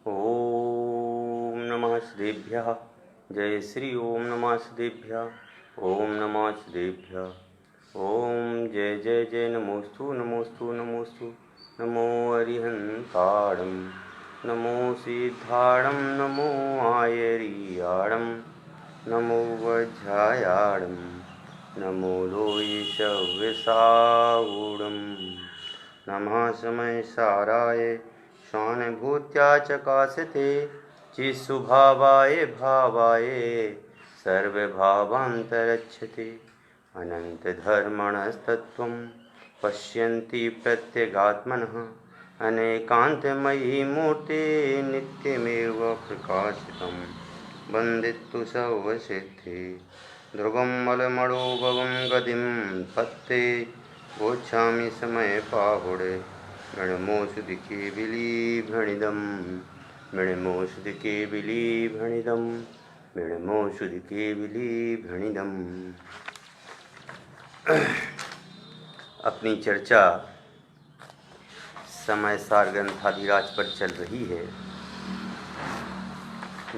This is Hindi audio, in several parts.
ओम नमः श्रीभ्यः। जय श्री ओम नमः श्रीभ्यः। ओम नमः श्रीभ्यः। ओम जय जय जय नमोस्तु नमोस्तु नमोस्तु। नमो अरिहंताणं नमो सिद्धाणं नमो आयरियाणं नमो वज्रायाणं नमो लोहिषविसाऊढं नमः समय साराय स्वानुभूत्या चकाशते चित्स्वभावाय भावाय सर्वभावान्तरच्छते अनन्तधर्मणस्तत्त्वं पश्यन्ति प्रत्यगात्मनः अनेकान्तमयी मूर्ते नित्यमेव प्रकाशितं वन्दितु सर्वसिद्धे ध्रुवं मलमणोभवं गतिं पत्ते गोच्छामि समय पाहुडे मृणमोषुधिके विलीभणिदं मृणमोषुधिके विलीभणिदं मृणमोषुधिके विलीभणिदं। अपनी चर्चा समयसार ग्रंथाधिराज पर चल रही है,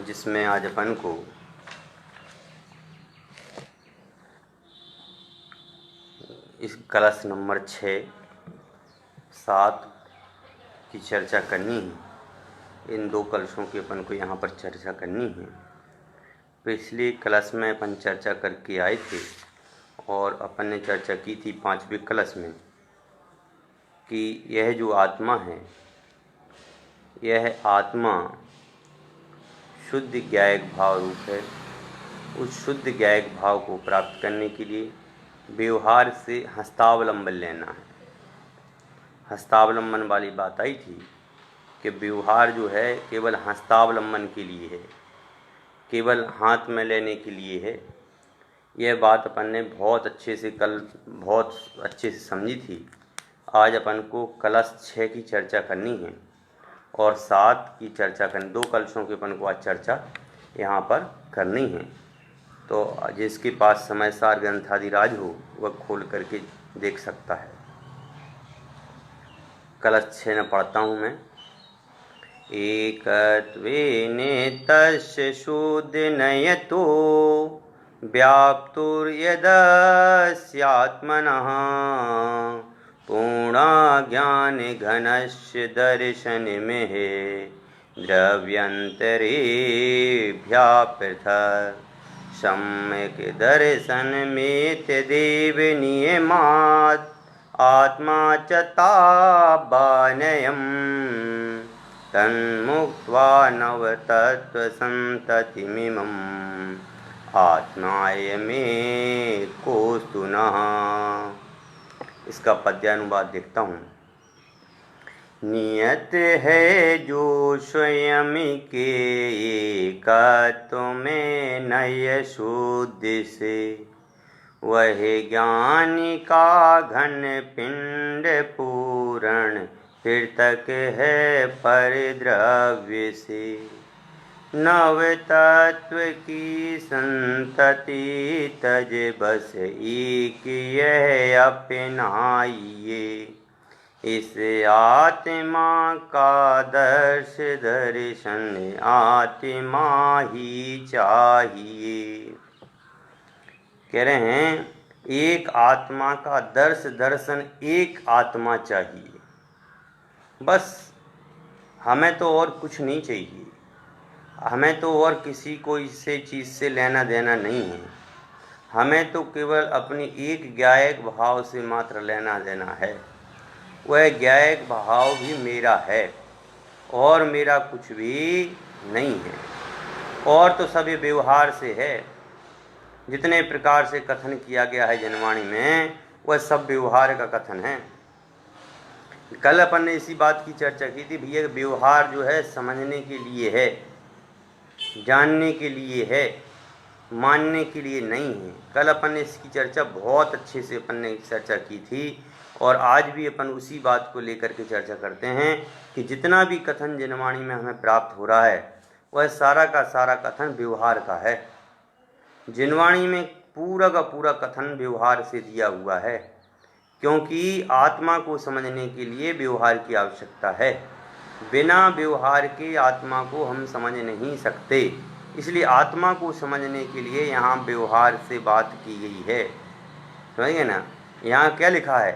जिसमें आज अपन को इस कलश नंबर 6, 7 की चर्चा करनी है। इन 2 कलशों की अपन को यहाँ पर चर्चा करनी है। पिछले कलश में अपन चर्चा करके आए थे और अपन ने चर्चा की थी 5वें कलश में कि यह जो आत्मा है, यह आत्मा शुद्ध ज्ञायक भाव रूप है। उस शुद्ध ज्ञायक भाव को प्राप्त करने के लिए व्यवहार से हस्तावलंबन लेना है। हस्तावलंबन वाली बात आई थी कि व्यवहार जो है केवल हस्तावलंबन के लिए है, केवल हाथ में लेने के लिए है। यह बात अपन ने बहुत अच्छे से समझी थी। आज अपन को कलश 6 की चर्चा करनी है और 7 की चर्चा करनी। 2 कलशों की अपन को आज चर्चा यहाँ पर करनी है। तो जिसके पास समयसार ग्रंथाधिराज हो वह खोल करके देख सकता है। कलश 6 में पढ़ता हूँ मैं। एकत्वेन तस्य शुद्धनयतो व्याप्तुर्यदस्यात्मनः पूर्णज्ञानघनस्य दर्शनमेह द्रव्यन्तरेभ्यः पृथक् सम्यक् दर्शनमेतदेव नियमात् आत्मा च तावानयम् तन्मुक्त्वा नवतत्त्वसन्ततिमिमम् आत्मायमेकोऽस्तु नः। इसका पद्यानुवाद देखता हूँ। नियत है जो स्वयं के एकत्व में नय शुद्ध से, वह ज्ञान का घन पिंड पूर्ण पृथक है परिद्रव्य से। नव तत्व की संतति तज बस एक यह अपनाइए, इस आत्मा का दर्शन आत्मा ही चाहिए। कह रहे हैं एक आत्मा का दर्शन एक आत्मा चाहिए। बस हमें तो और कुछ नहीं चाहिए। हमें तो और किसी को इससे चीज़ से लेना देना नहीं है। हमें तो केवल अपनी एक ज्ञायक भाव से मात्र लेना देना है। वह ज्ञायक भाव भी मेरा है और मेरा कुछ भी नहीं है। और तो सभी व्यवहार से है। जितने प्रकार से कथन किया गया है जनवाणी में, वह सब व्यवहार का कथन है। कल अपन ने इसी बात की चर्चा की थी। भैया व्यवहार जो है समझने के लिए है, जानने के लिए है, मानने के लिए नहीं है। कल अपन ने इसकी चर्चा बहुत अच्छे से अपन ने चर्चा की थी और आज भी अपन उसी बात को लेकर के चर्चा करते हैं कि जितना भी कथन जनवाणी में हमें प्राप्त हो रहा है वह सारा का सारा कथन व्यवहार का है। जनवाणी में पूरा का पूरा कथन व्यवहार से दिया हुआ है, क्योंकि आत्मा को समझने के लिए व्यवहार की आवश्यकता है। बिना व्यवहार के आत्मा को हम समझ नहीं सकते। इसलिए आत्मा को समझने के लिए यहाँ व्यवहार से बात की गई है। समझ गए ना। यहाँ क्या लिखा है,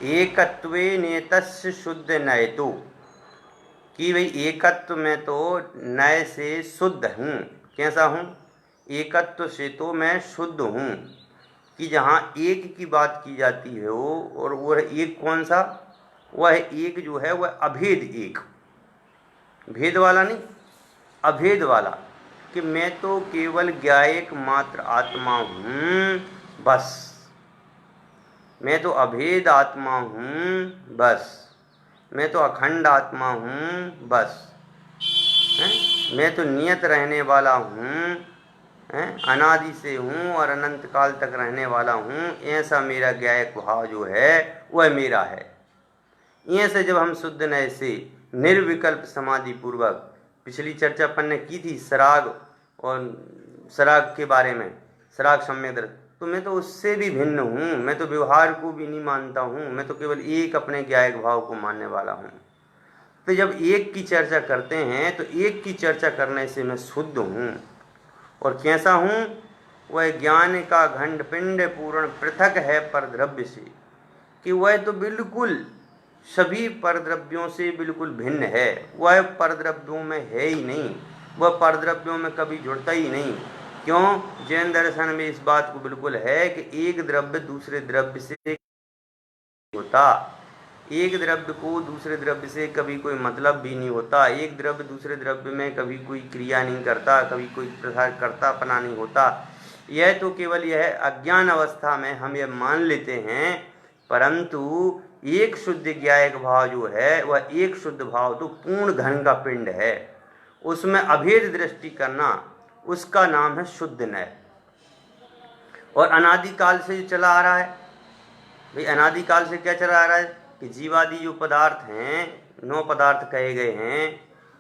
एकत्वे नेतस्य शुद्ध नयतो, कि भाई एकत्व में तो नय से शुद्ध हूँ। कैसा हूँ, एकत्व से तो मैं शुद्ध हूँ। कि जहाँ एक की बात की जाती है वो, और वह एक कौन सा, वह एक जो है वह अभेद एक, भेद वाला नहीं, अभेद वाला। कि मैं तो केवल ज्ञायक मात्र आत्मा हूँ बस, मैं तो अभेद आत्मा हूँ बस, मैं तो अखंड आत्मा हूँ बस, हैं? मैं तो नियत रहने वाला हूँ, अनादि से हूँ और अनंत काल तक रहने वाला हूँ। ऐसा मेरा ज्ञायक भाव जो है वह मेरा है। ऐसे जब हम शुद्ध नय से निर्विकल्प समाधि पूर्वक, पिछली चर्चा अपन ने की थी सराग और सराग के बारे में, सराग सम्यक दर्शन, तो मैं तो उससे भी भिन्न हूँ, मैं तो व्यवहार को भी नहीं मानता हूँ, मैं तो केवल एक अपने ज्ञायक भाव को मानने वाला हूँ। तो जब एक की चर्चा करते हैं तो एक की चर्चा करने से मैं शुद्ध हूँ। और कैसा हूँ, वह ज्ञान का घंट पिंड पूर्ण पृथक है परद्रव्य से, कि वह तो बिल्कुल सभी परद्रव्यों से बिल्कुल भिन्न है, वह परद्रव्यों में है ही नहीं, वह परद्रव्यों में कभी जुड़ता ही नहीं। क्यों, जैन दर्शन में इस बात को बिल्कुल है कि एक द्रव्य दूसरे द्रव्य से होता, एक द्रव्य को दूसरे द्रव्य से कभी कोई मतलब भी नहीं होता, एक द्रव्य दूसरे द्रव्य में कभी कोई क्रिया नहीं करता, कभी कोई प्रसार करता अपना नहीं होता। यह तो केवल यह अज्ञान अवस्था में हम यह मान लेते हैं, परंतु एक शुद्ध ज्ञायक भाव जो है वह एक शुद्ध भाव तो पूर्ण घन का पिंड है, उसमें अभेद दृष्टि करना, उसका नाम है शुद्ध नय। और अनादिकाल से जो चला आ रहा है भाई, अनादिकाल से क्या चला आ रहा है कि जीवादि जो पदार्थ हैं, 9 पदार्थ कहे गए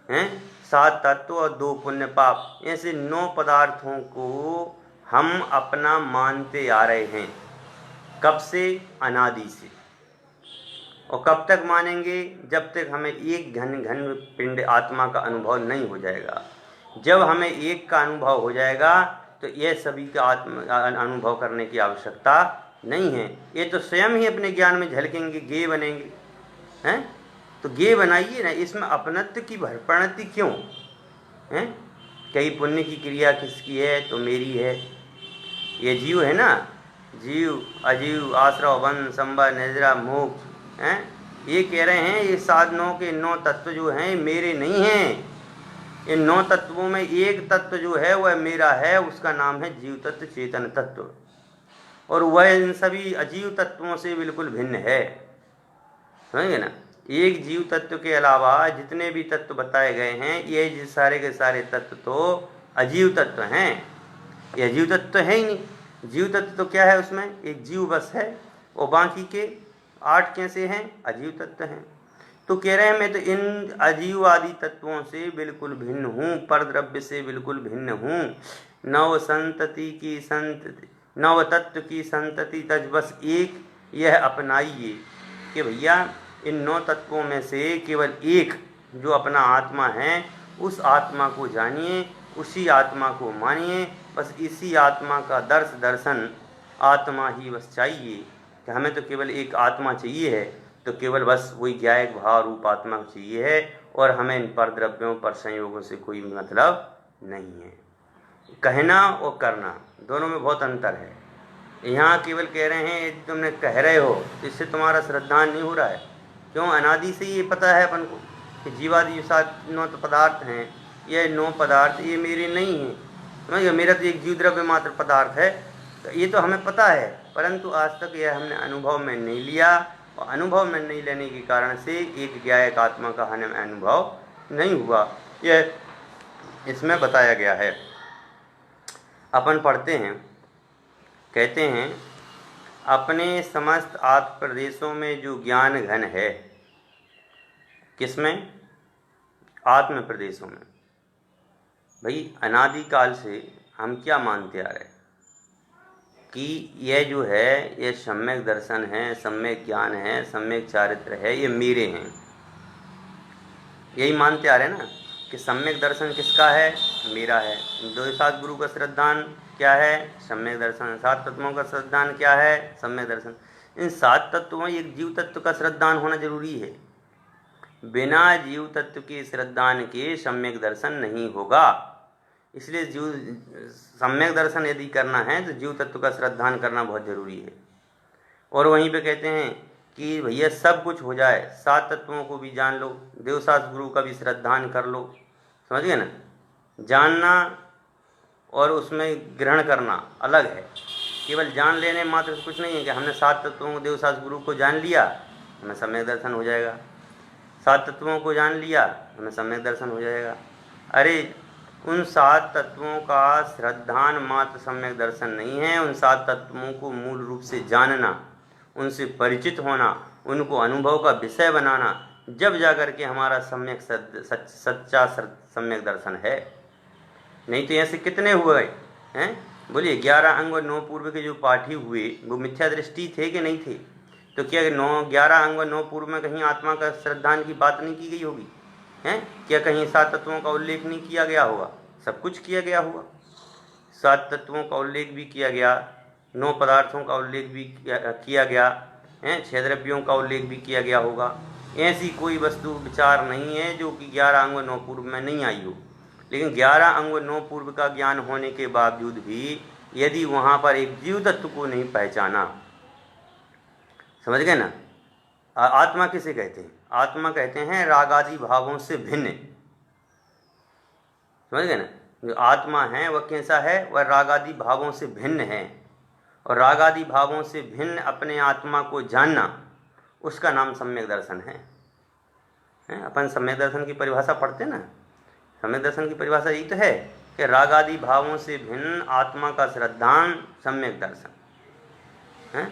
हैं 7 तत्व और 2 पुण्य पाप, ऐसे 9 पदार्थों को हम अपना मानते आ रहे हैं। कब से, अनादि से। और कब तक मानेंगे, जब तक हमें एक घन घन पिंड आत्मा का अनुभव नहीं हो जाएगा। जब हमें एक का अनुभव हो जाएगा तो यह सभी का आत्मा अनुभव करने की आवश्यकता नहीं है। ये तो स्वयं ही अपने ज्ञान में झलकेंगे, गे बनेंगे, हैं। तो गे बनाइए ना, इसमें अपनत्व की भरपणति क्यों हैं। कई पुण्य की क्रिया किसकी है, तो मेरी है। ये जीव है ना, जीव अजीव आश्रव वन संबर निद्रा मोक्ष हैं, ये कह रहे हैं ये साधनों के 9 तत्व जो हैं मेरे नहीं हैं। इन 9 तत्वों में एक तत्व जो है वह मेरा है, उसका नाम है जीव तत्व, चेतन तत्व, और वह इन सभी अजीव तत्वों से बिल्कुल भिन्न है। समझे ना। एक जीव तत्व के अलावा जितने भी तत्व बताए गए हैं ये सारे के सारे तत्व तो अजीव तत्व हैं, ये अजीव तत्व तो है ही नहीं। जीव तत्व तो क्या है, उसमें एक जीव बस है, और बाकी के 8 कैसे हैं, अजीव तत्व हैं। तो कह रहे हैं मैं तो इन अजीव आदि तत्वों से बिल्कुल भिन्न हूँ, परद्रव्य से बिल्कुल भिन्न हूँ। नव संतति की संतति, नव तत्व की संतति तज बस एक, यह अपनाइए। कि भैया इन 9 तत्वों में से केवल एक जो अपना आत्मा है, उस आत्मा को जानिए, उसी आत्मा को मानिए, बस इसी आत्मा का दर्शन आत्मा ही बस चाहिए। कि हमें तो केवल एक आत्मा चाहिए है, तो केवल बस वही ज्ञायक भाव रूप आत्मा चाहिए है, और हमें इन पर द्रव्यों पर संयोगों से कोई मतलब नहीं है। कहना और करना दोनों में बहुत अंतर है। यहाँ केवल कह रहे हैं यदि तुमने कह रहे हो तो इससे तुम्हारा श्रद्धान नहीं हो रहा है। क्यों, अनादि से ये पता है अपन को कि जीवादि जो 7 9 पदार्थ हैं, ये 9 पदार्थ ये मेरे नहीं हैं, समझिए, मेरा तो एक जीव द्रव्य मात्र पदार्थ है। तो ये तो हमें पता है, परंतु आज तक यह हमने अनुभव में नहीं लिया, और अनुभव में नहीं लेने के कारण से एक ज्ञायक आत्मा का हमें अनुभव नहीं हुआ। यह इसमें बताया गया है। अपन पढ़ते हैं, कहते हैं अपने समस्त आत्म प्रदेशों में जो ज्ञान घन है, किसमें, आत्म प्रदेशों में। भाई अनादिकाल से हम क्या मानते आ रहे कि यह जो है ये सम्यक दर्शन है, सम्यक ज्ञान है, सम्यक चारित्र है, ये मेरे हैं। यही मानते आ रहे हैं ना कि सम्यक दर्शन किसका है, मेरा है। दो सात गुरु का श्रद्धान क्या है, सम्यक दर्शन। सात तत्वों का श्रद्धान क्या है, सम्यक दर्शन। इन सात तत्वों एक जीव तत्व का श्रद्धान होना जरूरी है। बिना जीव तत्व के श्रद्धान के सम्यक दर्शन नहीं होगा। इसलिए जीव सम्यक दर्शन यदि करना है तो जीव तत्व का श्रद्धान करना बहुत जरूरी है। और वहीं पे कहते हैं कि भैया सब कुछ हो जाए, सात तत्वों को भी जान लो, देवसास गुरु का भी श्रद्धान कर लो। समझ गए ना, जानना और उसमें ग्रहण करना अलग है। केवल जान लेने मात्र कुछ नहीं है कि हमने सात तत्वों को देवसास गुरु को जान लिया हमें सम्यक दर्शन हो जाएगा, सात तत्वों को जान लिया हमें सम्यक दर्शन हो जाएगा। अरे उन सात तत्वों का श्रद्धान मात्र सम्यक दर्शन नहीं है। उन सात तत्वों को मूल रूप से जानना, उनसे परिचित होना, उनको अनुभव का विषय बनाना, जब जाकर के हमारा सम्यक सच्चा सम्यक दर्शन है। नहीं तो ऐसे कितने हुए हैं, बोलिए 11 अंग और 9 पूर्व के जो पाठी हुए वो मिथ्या दृष्टि थे कि नहीं थे? तो क्या 11 अंग और 9 पूर्व में कहीं आत्मा का श्रद्धान की बात नहीं की गई होगी? हैं, क्या कहीं सात तत्वों का उल्लेख नहीं किया गया होगा? सब कुछ किया गया होगा। सात तत्वों का उल्लेख भी किया गया, 9 पदार्थों का उल्लेख भी किया गया है, 6 द्रव्यों का उल्लेख भी किया गया होगा। ऐसी कोई वस्तु विचार नहीं है जो कि 11 अंग 9 पूर्व में नहीं आई हो। लेकिन 11 अंग 9 पूर्व का ज्ञान होने के बावजूद भी यदि वहाँ पर एक जीव तत्व को नहीं पहचाना, समझ गए ना। आत्मा किसे कहते हैं? आत्मा कहते हैं रागादि भावों से भिन्न। समझ गए ना, जो आत्मा है वह कैसा है? वह रागादि भावों से भिन्न है। और रागादि भावों से भिन्न अपने आत्मा को जानना, उसका नाम सम्यक दर्शन है। अपन सम्यक दर्शन की परिभाषा पढ़ते ना, सम्यक दर्शन की परिभाषा यही तो है कि रागादि भावों से भिन्न आत्मा का श्रद्धान सम्यक दर्शन है।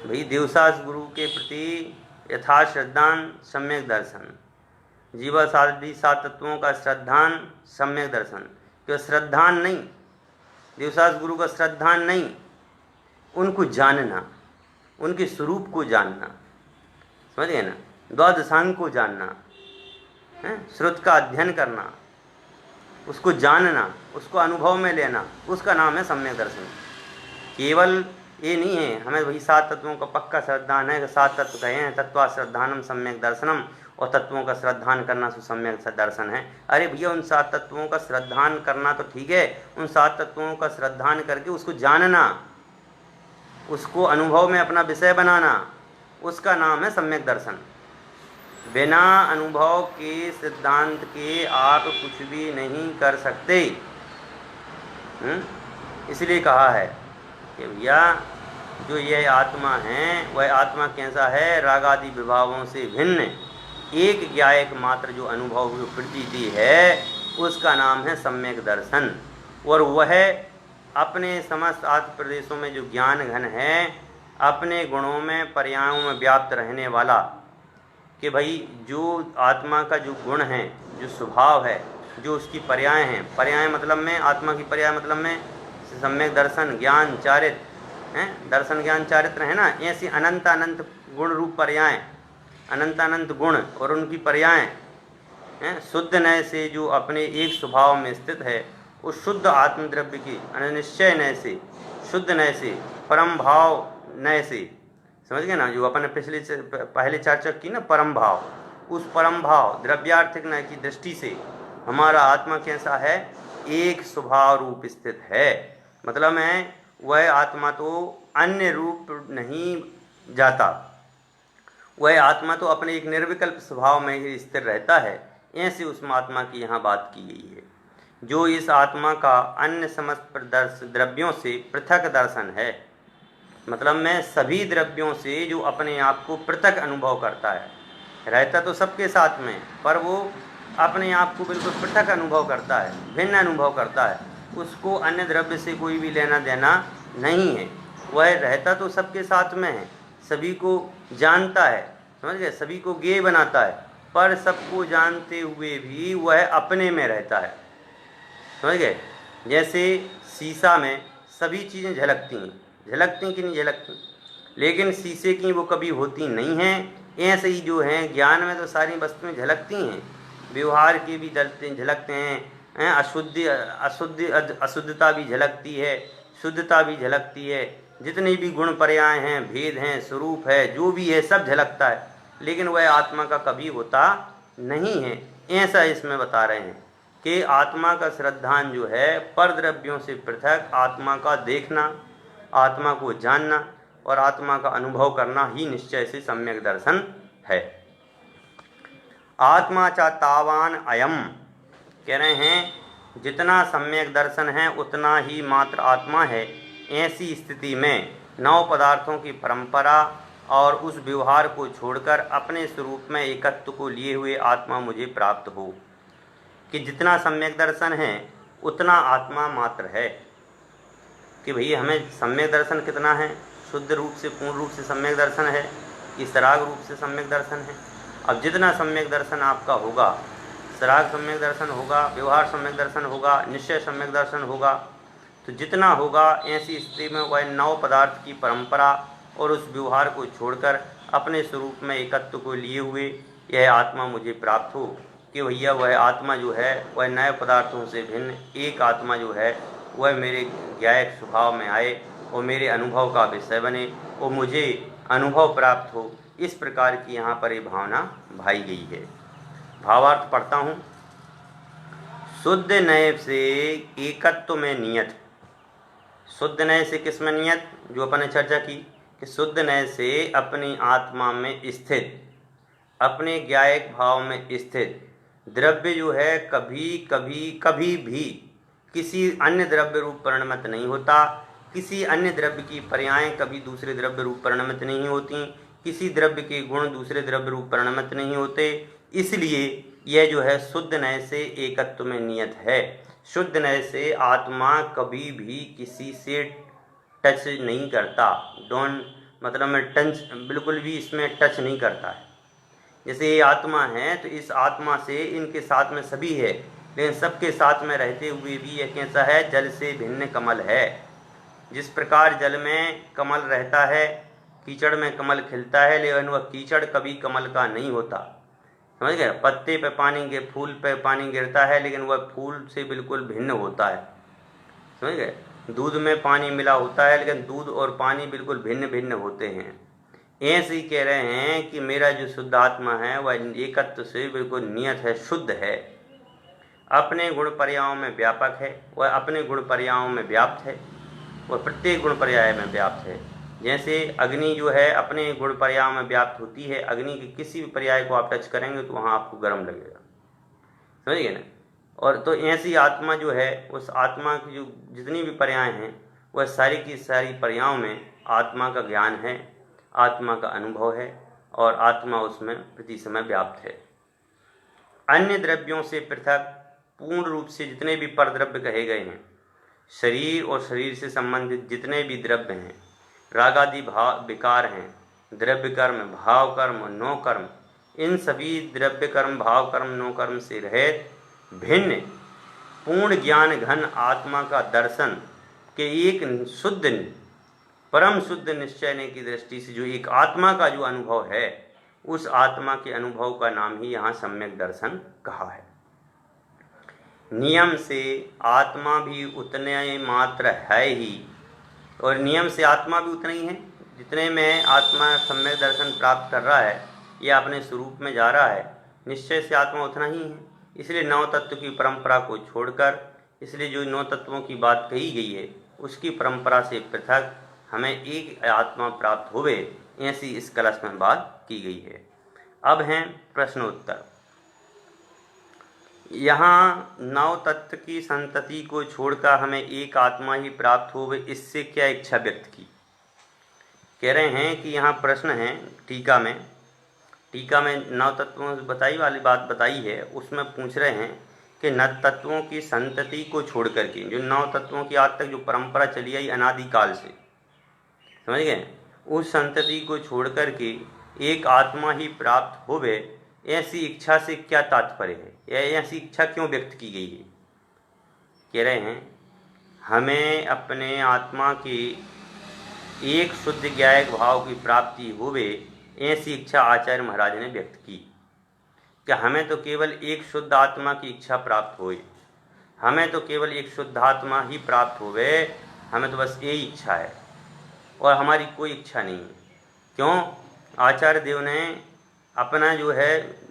भाई देवसास गुरु के प्रति यथार्थ श्रद्धान सम्यक दर्शन, जीवासादि सात तत्वों का श्रद्धान सम्यक दर्शन। क्यों श्रद्धान नहीं, देवसास गुरु का श्रद्धान नहीं, उनको जानना, उनके स्वरूप को जानना, समझ गए ना, द्वादशांग को जानना है, श्रुत का अध्ययन करना, उसको जानना, उसको अनुभव में लेना, उसका नाम है सम्यक दर्शन। केवल ये नहीं है हमें वही सात तत्वों का पक्का श्रद्धान है कि सात तत्व कहे हैं तत्वा श्रद्धानम सम्यक दर्शनम, और तत्वों का श्रद्धान करना सुसम्यक दर्शन है। अरे भैया उन सात तत्वों का श्रद्धान करना तो ठीक है, उन सात तत्वों का श्रद्धान करके उसको जानना, उसको अनुभव में अपना विषय बनाना, उसका नाम है सम्यक दर्शन। बिना अनुभव के सिद्धांत के आप कुछ भी नहीं कर सकते। इसलिए कहा है कि भैया जो यह आत्मा है वह आत्मा कैसा है? रागादि विभावों से भिन्न एक ज्ञायक मात्र जो अनुभव प्रतीति है उसका नाम है सम्यक दर्शन। और वह अपने समस्त आत्म प्रदेशों में जो ज्ञान घन है, अपने गुणों में पर्यायों में व्याप्त रहने वाला, कि भाई जो आत्मा का जो गुण है, जो स्वभाव है, जो उसकी पर्याय हैं, पर्याय मतलब में आत्मा की पर्याय मतलब में सम्यक दर्शन ज्ञान चारित्र हैं, दर्शन ज्ञान चारित्र है ना, ऐसी अनंत अनंत गुण रूप पर्याय, अनंत अनंत गुण और उनकी पर्याय हैं। शुद्ध नय से जो अपने एक स्वभाव में स्थित है, उस शुद्ध आत्मद्रव्य की अनिश्चय नय से, शुद्ध नय से, परम भाव नय से, समझ गए ना, जो अपन ने पहले चर्चा की ना, परम भाव, उस परम भाव द्रव्यार्थिक नय की दृष्टि से हमारा आत्मा कैसा है? एक स्वभाव रूप स्थित है। मतलब में वह आत्मा तो अन्य रूप नहीं जाता, वह आत्मा तो अपने एक निर्विकल्प स्वभाव में ही स्थिर रहता है। ऐसे उस आत्मा की यहाँ बात की गई है, जो इस आत्मा का अन्य समस्त द्रव्यों से पृथक दर्शन है। मतलब में सभी द्रव्यों से जो अपने आप को पृथक अनुभव करता है, रहता तो सबके साथ में, पर वो अपने आप को बिल्कुल पृथक अनुभव करता है, भिन्न अनुभव करता है। उसको अन्य द्रव्य से कोई भी लेना देना नहीं है। वह रहता तो सबके साथ में है, सभी को जानता है, समझ गए, सभी को ज्ञेय बनाता है, पर सबको जानते हुए भी वह अपने में रहता है। समझ गए, जैसे शीशा में सभी चीज़ें झलकती हैं, झलकती कि नहीं झलकती, लेकिन शीशे की वो कभी होती नहीं हैं। ऐसे ही जो हैं ज्ञान में तो सारी वस्तुएं झलकती हैं, व्यवहार की भी झलकते हैं, अशुद्धता भी झलकती है, शुद्धता भी झलकती है, जितने भी गुण पर्याय हैं, भेद हैं, स्वरूप है, जो भी है सब झलकता है, लेकिन वह आत्मा का कभी होता नहीं है। ऐसा इसमें बता रहे हैं कि आत्मा का श्रद्धान जो है पर द्रव्यों से पृथक आत्मा का देखना, आत्मा को जानना और आत्मा का अनुभव करना ही निश्चय से सम्यक दर्शन है। आत्मा चा तावान अयम, कह रहे हैं जितना सम्यक दर्शन है उतना ही मात्र आत्मा है। ऐसी स्थिति में नौ पदार्थों की परंपरा और उस व्यवहार को छोड़कर अपने स्वरूप में एकत्व को लिए हुए आत्मा मुझे प्राप्त हो। कि जितना सम्यक दर्शन है उतना आत्मा मात्र है। कि भई हमें सम्यक दर्शन कितना है, शुद्ध रूप से पूर्ण रूप से सम्यक दर्शन है कि सराग रूप से सम्यक दर्शन है। अब जितना सम्यक दर्शन आपका होगा, सराग सम्यक दर्शन होगा, व्यवहार सम्यक दर्शन होगा, निश्चय सम्यक दर्शन होगा, तो जितना होगा ऐसी स्थिति में वह नौ पदार्थ की परंपरा और उस व्यवहार को छोड़कर अपने स्वरूप में एकत्व को लिए हुए यह आत्मा मुझे प्राप्त हो। कि भैया वह आत्मा जो है वह नए पदार्थों से भिन्न एक आत्मा जो है वह मेरे ज्ञायक स्वभाव में आए और मेरे अनुभव का विषय बने और मुझे अनुभव प्राप्त हो। इस प्रकार की यहाँ पर ये भावना भाई गई है। भावार्थ पढ़ता हूँ। शुद्ध नए से एकत्व में नियत। शुद्ध नए से किस में नियत, जो अपन ने चर्चा की कि शुद्ध नए से अपनी आत्मा में स्थित, अपने ज्ञायक भाव में स्थित द्रव्य जो है कभी भी किसी अन्य द्रव्य रूप परिणमित नहीं होता। किसी अन्य द्रव्य की पर्यायें कभी दूसरे द्रव्य रूप परिणमित नहीं होती। किसी द्रव्य के गुण दूसरे द्रव्य रूप परिणमित नहीं होते। इसलिए यह जो है शुद्ध नए से एकत्व में नियत है। शुद्ध नए से आत्मा कभी भी किसी से टच नहीं करता। डोंट मतलब में टच, बिल्कुल भी इसमें टच नहीं करता है। जैसे ये आत्मा है तो इस आत्मा से इनके साथ में सभी है, लेकिन सबके साथ में रहते हुए भी यह कैसा है, जल से भिन्न कमल है। जिस प्रकार जल में कमल रहता है, कीचड़ में कमल खिलता है, लेकिन वह कीचड़ कभी कमल का नहीं होता। समझ गए। पत्ते पे पानी के फूल पे पानी गिरता है, लेकिन वह फूल से बिल्कुल भिन्न होता है। समझ गए। दूध में पानी मिला होता है, लेकिन दूध और पानी बिल्कुल भिन्न भिन्न होते हैं। ऐसे ही कह रहे हैं कि मेरा जो शुद्ध आत्मा है वह एकत्व से बिल्कुल नियत है, शुद्ध है, अपने गुण पर्यायों में व्यापक है, वह अपने गुण पर्यायों में व्याप्त है, वह प्रत्येक गुण पर्याय में व्याप्त है। जैसे अग्नि जो है अपने गुण पर्यायों में व्याप्त होती है, अग्नि के किसी भी पर्याय को आप टच करेंगे तो वहाँ आपको गर्म लगेगा। समझिए ना। और तो ऐसी आत्मा जो है, उस आत्मा की जो जितनी भी पर्याय हैं वह सारी की सारी पर्यायों में आत्मा का ज्ञान है, आत्मा का अनुभव है और आत्मा उसमें प्रति समय व्याप्त है। अन्य द्रव्यों से पृथक पूर्ण रूप से जितने भी परद्रव्य कहे गए हैं, शरीर और शरीर से संबंधित जितने भी द्रव्य हैं, रागादि भाव विकार हैं, द्रव्य कर्म, भाव कर्म, नो कर्म, इन सभी द्रव्य कर्म, भाव कर्म, नो कर्म से रहित भिन्न पूर्ण ज्ञान घन आत्मा का दर्शन के एक शुद्ध परम शुद्ध निश्चय की दृष्टि से जो एक आत्मा का जो अनुभव है, उस आत्मा के अनुभव का नाम ही यहाँ सम्यक दर्शन कहा है। नियम से आत्मा भी उतने मात्र है ही, और नियम से आत्मा भी उतना ही है जितने में आत्मा सम्यक दर्शन प्राप्त कर रहा है या अपने स्वरूप में जा रहा है। निश्चय से आत्मा उतना ही है। इसलिए नौ तत्व की परंपरा को छोड़कर, इसलिए जो नौ तत्वों की बात कही गई है उसकी परंपरा से पृथक हमें एक आत्मा प्राप्त होवे, ऐसी इस कलश में बात की गई है। अब हैं प्रश्नोत्तर। यहाँ नौ तत्व की संतति को छोड़कर हमें एक आत्मा ही प्राप्त होवे, इससे क्या इच्छा व्यक्त की। कह रहे हैं कि यहाँ प्रश्न है टीका में नौ तत्वों बताई वाली बात बताई है, उसमें पूछ रहे हैं कि नौ तत्वों की संतति को छोड़ करके, जो नौ तत्वों की आज तक जो परंपरा चली आई अनादिकाल से, समझ गए, उस संतति को छोड़ करके एक आत्मा ही प्राप्त होवे, ऐसी इच्छा से क्या तात्पर्य है, या ऐसी इच्छा क्यों व्यक्त की गई है। कह रहे हैं हमें अपने आत्मा की एक शुद्ध ज्ञायक भाव की प्राप्ति होवे, ऐसी इच्छा आचार्य महाराज ने व्यक्त की। कि हमें तो केवल एक शुद्ध आत्मा की इच्छा प्राप्त होए, हमें तो केवल एक शुद्ध आत्मा ही प्राप्त होवे, हमें तो बस यही इच्छा है और हमारी कोई इच्छा नहीं है। क्यों? आचार्य देव ने अपना जो है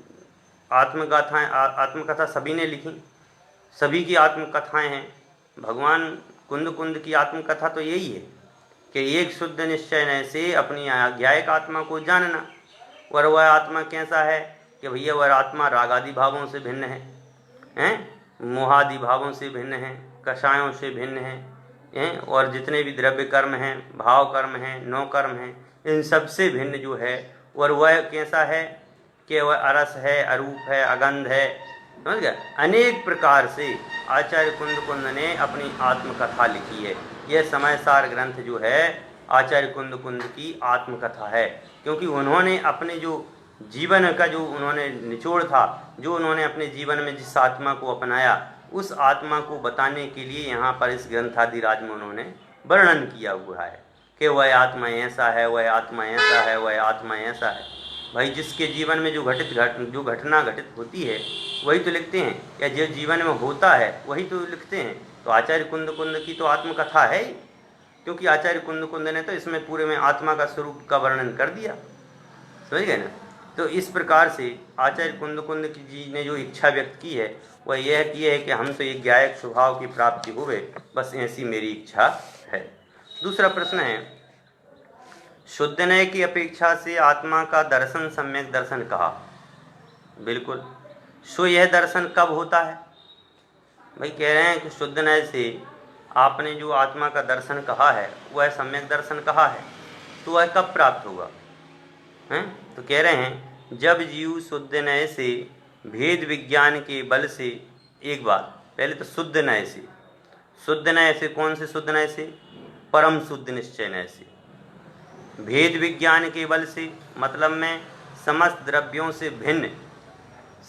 आत्मकथा सभी ने लिखी, सभी की आत्मकथाएं हैं। भगवान कुंद कुंद की आत्मकथा तो यही है कि एक शुद्ध निश्चय से अपनी ज्ञायक आत्मा को जानना। और वह आत्मा कैसा है कि भैया वह आत्मा रागादि भावों से भिन्न है, मोहादि भावों से भिन्न है, कषायों से भिन्न है, और जितने भी द्रव्य कर्म हैं, भाव कर्म हैं, नौ कर्म हैं, इन सब से भिन्न जो है। और वह कैसा है कि वह अरस है, अरूप है, अगंध है, समझ गया। अनेक प्रकार से आचार्य कुंद कुंद ने अपनी आत्मकथा लिखी है। यह समयसार ग्रंथ जो है आचार्य कुंद कुंद की आत्मकथा है, क्योंकि उन्होंने अपने जो जीवन का जो उन्होंने निचोड़ था, जो उन्होंने अपने जीवन में जिस आत्मा को अपनाया, उस आत्मा को बताने के लिए यहाँ पर इस ग्रंथादिराज में उन्होंने वर्णन किया हुआ है कि वह आत्मा ऐसा है, वह आत्मा ऐसा है, वह आत्मा ऐसा है। भाई जिसके जीवन में जो घटना घटित होती है वही तो लिखते हैं, या जो जीवन में होता है वही तो लिखते हैं। तो आचार्य कुंद कुंद की तो आत्मकथा है ही, क्योंकि आचार्य कुंद कुंद ने तो इसमें पूरे में आत्मा का स्वरूप का वर्णन कर दिया, समझ गए ना। तो इस प्रकार से आचार्य कुंद कुंद जी ने जो इच्छा व्यक्त की है वह यह की है कि हमसे एक ज्ञायक स्वभाव की प्राप्ति होवे, बस ऐसी मेरी इच्छा है। दूसरा प्रश्न है, शुद्ध नय की अपेक्षा से आत्मा का दर्शन सम्यक दर्शन कहा। बिल्कुल। सो यह दर्शन कब होता है? भाई कह रहे हैं कि शुद्ध नय से आपने जो आत्मा का दर्शन कहा है वह सम्यक दर्शन कहा है, तो वह कब प्राप्त होगा हैं? तो कह रहे हैं जब जीव शुद्ध नय से भेद विज्ञान के बल से, एक बात पहले तो शुद्ध नय से, शुद्ध नय से कौन से शुद्ध नय से? परम शुद्ध निश्चय नय से। भेद विज्ञान के बल से मतलब में समस्त द्रव्यों से भिन्न,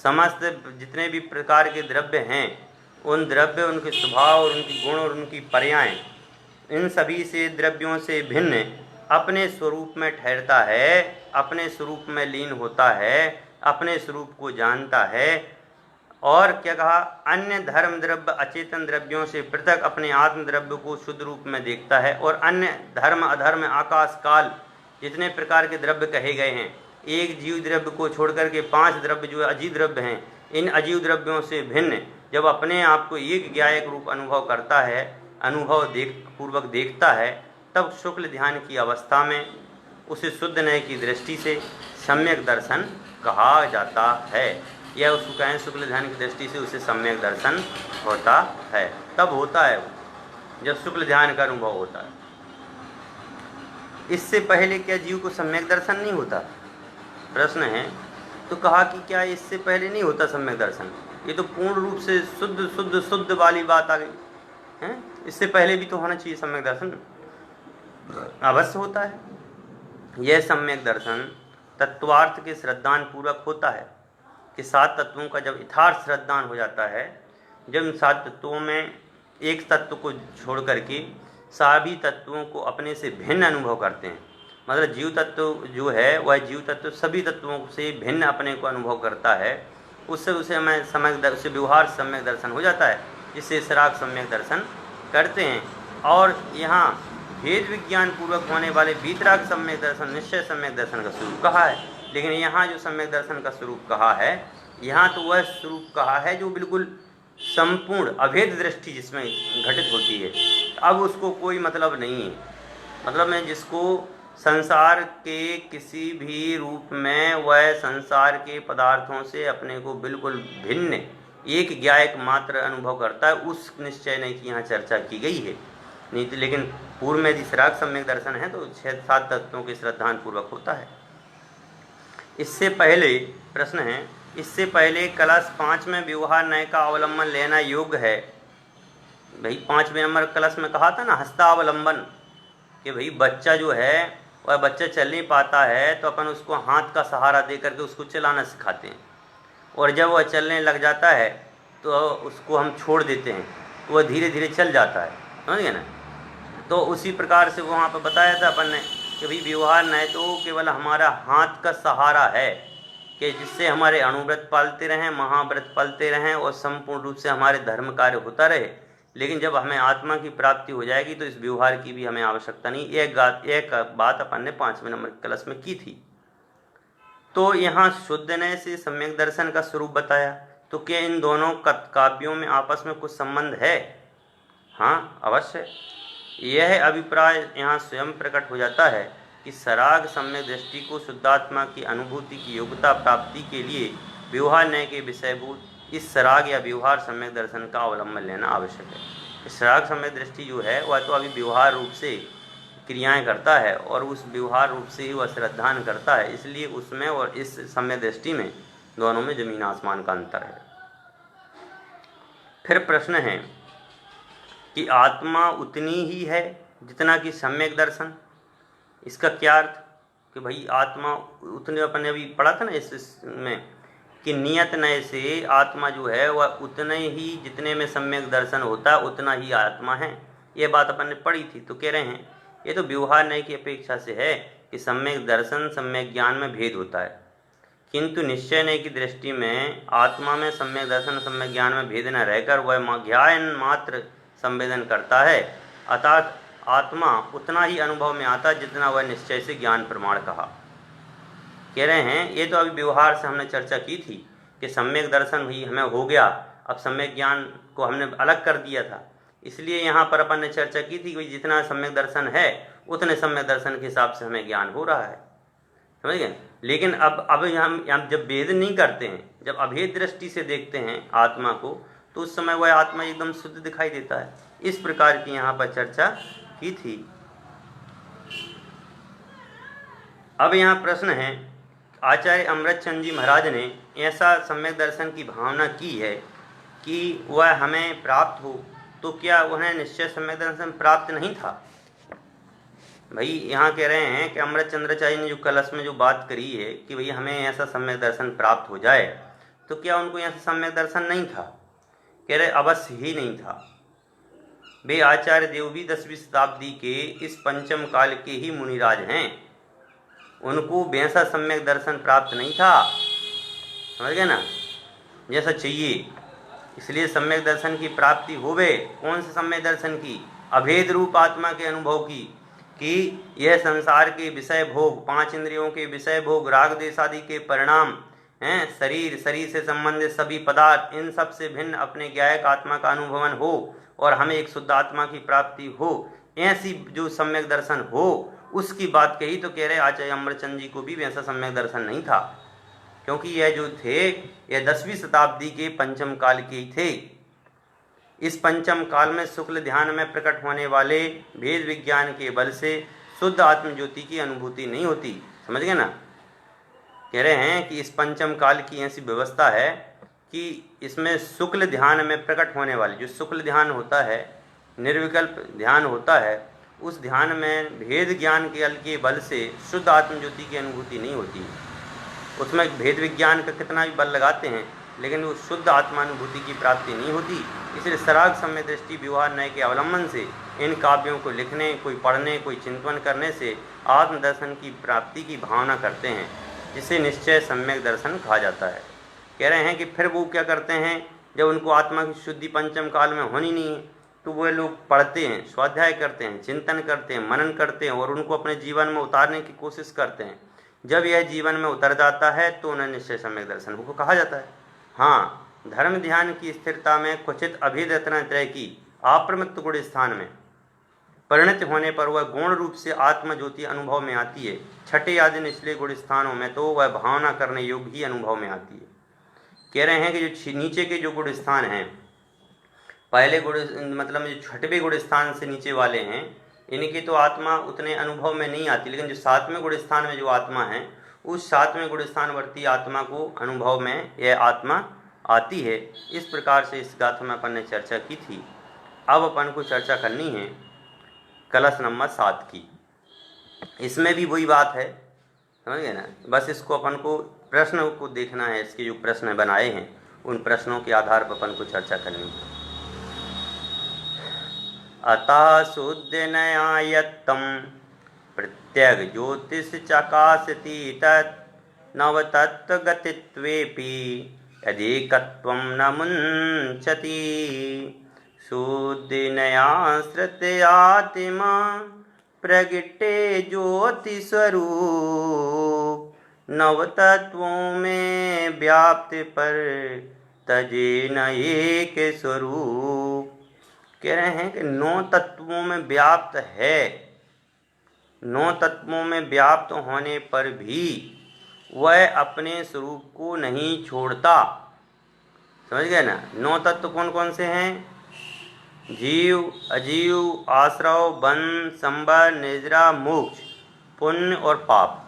समस्त जितने भी प्रकार के द्रव्य हैं, उन द्रव्य, उनके स्वभाव और उनकी गुण और उनकी पर्याय, इन सभी से द्रव्यों से भिन्न अपने स्वरूप में ठहरता है, अपने स्वरूप में लीन होता है, अपने स्वरूप को जानता है। और क्या कहा? अन्य धर्म द्रव्य अचेतन द्रव्यों से पृथक अपने आत्म द्रव्य को शुद्ध रूप में देखता है। और अन्य धर्म अधर्म आकाश काल जितने प्रकार के द्रव्य कहे गए हैं, एक जीव द्रव्य को छोड़कर के 5 द्रव्य जो अजीव द्रव्य हैं, इन अजीव द्रव्यों से भिन्न जब अपने आप को एक ज्ञायक रूप अनुभव करता है, अनुभव पूर्वक देखता है, तब शुक्ल ध्यान की अवस्था में उसे शुद्ध नय की दृष्टि से सम्यक दर्शन कहा जाता है। यह उसको कहें शुक्ल ध्यान की दृष्टि से उसे सम्यक दर्शन होता है। तब होता है वो जब शुक्ल ध्यान का अनुभव होता है। इससे पहले क्या जीव को सम्यक दर्शन नहीं होता? प्रश्न है। तो कहा कि क्या इससे पहले नहीं होता सम्यक दर्शन? ये तो पूर्ण रूप से शुद्ध शुद्ध शुद्ध वाली बात आ गई है। इससे पहले भी तो होना चाहिए सम्यक दर्शन, अवश्य होता है। यह सम्यक दर्शन तत्वार्थ के श्रद्धान पूर्वक होता है कि 7 तत्वों का जब यथार्थ श्रद्धान हो जाता है, जब 7 तत्वों में एक तत्व को छोड़ करके सभी तत्वों को अपने से भिन्न अनुभव करते हैं, मतलब जीव तत्व जो है वह जीव तत्व सभी तत्वों से भिन्न अपने को अनुभव करता है, उससे उसे हमें उसे व्यवहार सम्यक दर्शन हो जाता है, जिससे सराग सम्यक दर्शन करते हैं। और यहाँ भेद विज्ञान पूर्वक होने वाले वीतराग सम्यक दर्शन निश्चय सम्यक दर्शन का स्वरूप कहा है। लेकिन यहाँ जो सम्यक दर्शन का स्वरूप कहा है, यहाँ तो वह स्वरूप कहा है जो बिल्कुल संपूर्ण अभेद दृष्टि जिसमें घटित होती है। अब उसको कोई मतलब नहीं है, मतलब मैं जिसको संसार के किसी भी रूप में वह संसार के पदार्थों से अपने को बिल्कुल भिन्न एक ज्ञायक मात्र अनुभव करता है, उस निश्चय ने की यहाँ चर्चा की गई है। नहीं तो लेकिन पूर्व में यदि सराग सम्यक दर्शन है तो 6-7 तत्वों के श्रद्धान पूर्वक होता है। इससे पहले प्रश्न है, इससे पहले कलश 5 में व्यवहार नय का अवलंबन लेना योग्य है? भाई 5वें नंबर कलश में कहा था ना हस्तावलंबन, कि भाई बच्चा जो है वह बच्चा चल नहीं पाता है तो अपन उसको हाथ का सहारा दे करके उसको चलाना सिखाते हैं, और जब वह चलने लग जाता है तो उसको हम छोड़ देते हैं, तो वह धीरे धीरे चल जाता है, समझ गए ना। तो उसी प्रकार से वहाँ पर बताया था अपन ने कि भाई व्यवहार नय तो केवल हमारा हाथ का सहारा है, कि जिससे हमारे अणुव्रत पालते रहें, महाव्रत पालते रहें और संपूर्ण रूप से हमारे धर्म कार्य होता रहे। लेकिन जब हमें आत्मा की प्राप्ति हो जाएगी तो इस व्यवहार की भी हमें आवश्यकता नहीं। एक बात अपन ने 5वें नंबर क्लास में की थी। तो यहाँ शुद्ध ने से सम्यक दर्शन का स्वरूप बताया। तो क्या इन दोनों काव्यों में आपस में कुछ संबंध है? हाँ, अवश्य। यह अभिप्राय यहाँ स्वयं प्रकट हो जाता है कि सराग सम्यक दृष्टि को शुद्धात्मा की अनुभूति की योग्यता प्राप्ति के लिए व्यवहार न्याय के विषयभूत इस सराग या व्यवहार सम्यक दर्शन का अवलंबन लेना आवश्यक है। सराग सम्यक दृष्टि जो है वह तो अभी व्यवहार रूप से क्रियाएं करता है और उस व्यवहार रूप से ही वह श्रद्धान करता है, इसलिए उसमें और इस सम्यक दृष्टि में दोनों में जमीन आसमान का अंतर है। फिर प्रश्न है कि आत्मा उतनी ही है जितना कि सम्यक दर्शन। इसका क्या अर्थ कि भाई आत्मा उतने, अपन ने अभी पढ़ा था ना इसमें कि नियत नय से आत्मा जो है वह उतने ही जितने में सम्यक दर्शन होता है उतना ही आत्मा है। ये बात अपन ने पढ़ी थी। तो कह रहे हैं ये तो व्यवहार न्याय की अपेक्षा से है कि सम्यक दर्शन सम्यक ज्ञान में भेद होता है, किंतु निश्चय न्याय की दृष्टि में आत्मा में सम्यक दर्शन सम्यक ज्ञान में भेद न रहकर वह ज्ञान मात्र संवेदन करता है, अर्थात आत्मा उतना ही अनुभव में आता जितना वह निश्चय से ज्ञान प्रमाण कहा। कह रहे हैं ये तो अभी व्यवहार से हमने चर्चा की थी कि सम्यक दर्शन भी हमें हो गया, अब सम्यक ज्ञान को हमने अलग कर दिया था, इसलिए यहाँ पर अपन ने चर्चा की थी कि जितना सम्यक दर्शन है उतने सम्यक दर्शन के हिसाब से हमें ज्ञान हो रहा है, समझ गए। लेकिन अब हम जब भेद नहीं करते हैं, जब अभेद दृष्टि से देखते हैं आत्मा को, तो उस समय वह आत्मा एकदम शुद्ध दिखाई देता है। इस प्रकार की यहाँ पर चर्चा की थी। अब यहाँ प्रश्न है, आचार्य अमृतचंद जी महाराज ने ऐसा सम्यक दर्शन की भावना की है कि वह हमें प्राप्त हो, तो क्या उन्हें निश्चय सम्यक दर्शन प्राप्त नहीं था? भाई यहाँ कह रहे हैं कि अमृत चंद्राचार्य ने जो कलश में जो बात करी है कि भाई हमें ऐसा सम्यक दर्शन प्राप्त हो जाए, तो क्या उनको ऐसा सम्यक दर्शन नहीं था? कह रहे अवश्य ही नहीं था। वे आचार्य देव भी 10वीं शताब्दी के इस पंचम काल के ही मुनिराज हैं, उनको वैसा सम्यक दर्शन प्राप्त नहीं था, समझ गए ना, जैसा चाहिए। इसलिए सम्यक दर्शन की प्राप्ति होवे, कौन से सम्यक दर्शन की? अभेद रूप आत्मा के अनुभव की, कि यह संसार के विषय भोग, 5 इंद्रियों के विषय भोग, राग देश आदि के परिणाम हैं, शरीर से संबंधित सभी पदार्थ, इन सब से भिन्न अपने ज्ञायक आत्मा का अनुभवन हो और हमें एक शुद्ध आत्मा की प्राप्ति हो, ऐसी जो सम्यक दर्शन हो, उसकी बात कही। तो कह रहे आचार्य अमरचंद जी को भी वैसा सम्यक दर्शन नहीं था, क्योंकि यह जो थे यह 10वीं शताब्दी के पंचम काल के ही थे। इस पंचम काल में शुक्ल ध्यान में प्रकट होने वाले भेद विज्ञान के बल से शुद्ध आत्मज्योति की अनुभूति नहीं होती, समझ गए ना। कह रहे हैं कि इस पंचम काल की ऐसी व्यवस्था है कि इसमें शुक्ल ध्यान में प्रकट होने वाले, जो शुक्ल ध्यान होता है, निर्विकल्प ध्यान होता है, उस ध्यान में भेद ज्ञान के बल से शुद्ध आत्मज्योति की अनुभूति नहीं होती। उसमें भेद विज्ञान का कितना भी बल लगाते हैं, लेकिन वो शुद्ध आत्मानुभूति की प्राप्ति नहीं होती। इसलिए सराग सम्यक दृष्टि व्यवहार न्याय के अवलंबन से इन काव्यों को लिखने, कोई पढ़ने, कोई चिंतन करने से आत्मदर्शन की प्राप्ति की भावना करते हैं, जिसे निश्चय सम्यक दर्शन कहा जाता है। कह रहे हैं कि फिर वो क्या करते हैं, जब उनको आत्मा की शुद्धि पंचम काल में होनी नहीं है, तो वह लोग पढ़ते हैं, स्वाध्याय करते हैं, चिंतन करते हैं, मनन करते हैं और उनको अपने जीवन में उतारने की कोशिश करते हैं। जब यह जीवन में उतर जाता है तो उन्हें निश्चय सम्यक दर्शन को कहा जाता है। हाँ, धर्म ध्यान की स्थिरता में क्वचित अभिदतना त्रय की अप्रमत्त गुण स्थान में परिणत होने पर वह गुण रूप से आत्म ज्योति अनुभव में आती है। छठे आदि निचले गुण स्थानों में तो वह भावना करने योग्य ही अनुभव में आती है। कह रहे हैं कि जो नीचे के जो गुण स्थान हैं, पहले गुण मतलब जो छठवें गुण स्थान से नीचे वाले हैं, इनकी तो आत्मा उतने अनुभव में नहीं आती, लेकिन जो 7वें गुण स्थान में जो आत्मा है, उस 7वें गुण स्थानवर्ती आत्मा को अनुभव में यह आत्मा आती है। इस प्रकार से इस गाथा में अपन ने चर्चा की थी। अब अपन को चर्चा करनी है कलश नंबर 7 की। इसमें भी वही बात है, समझ गए ना। बस इसको अपन को प्रश्न को देखना है, इसके जो प्रश्न बनाए हैं उन प्रश्नों के आधार पर अपन को चर्चा करनी है। अतः शुद्ध न्यायत्तम प्रत्यग ज्योतिष चकाशति तत् नवतत्त्वगतित्वेऽपि यदेकत्वं न मुञ्चति शुद्धिनयाश्रितयात्मा प्रगटे ज्योतिस्वरूप नवतत्वों में व्याप्त पर तजे न एक स्वरूप। कह रहे हैं कि 9 तत्वों में व्याप्त है, 9 तत्वों में व्याप्त होने पर भी वह अपने स्वरूप को नहीं छोड़ता। समझ गए ना? 9 तत्व कौन कौन से हैं? जीव, अजीव, आश्रव, बंध, संबर, निद्रा, मोक्ष, पुण्य और पाप।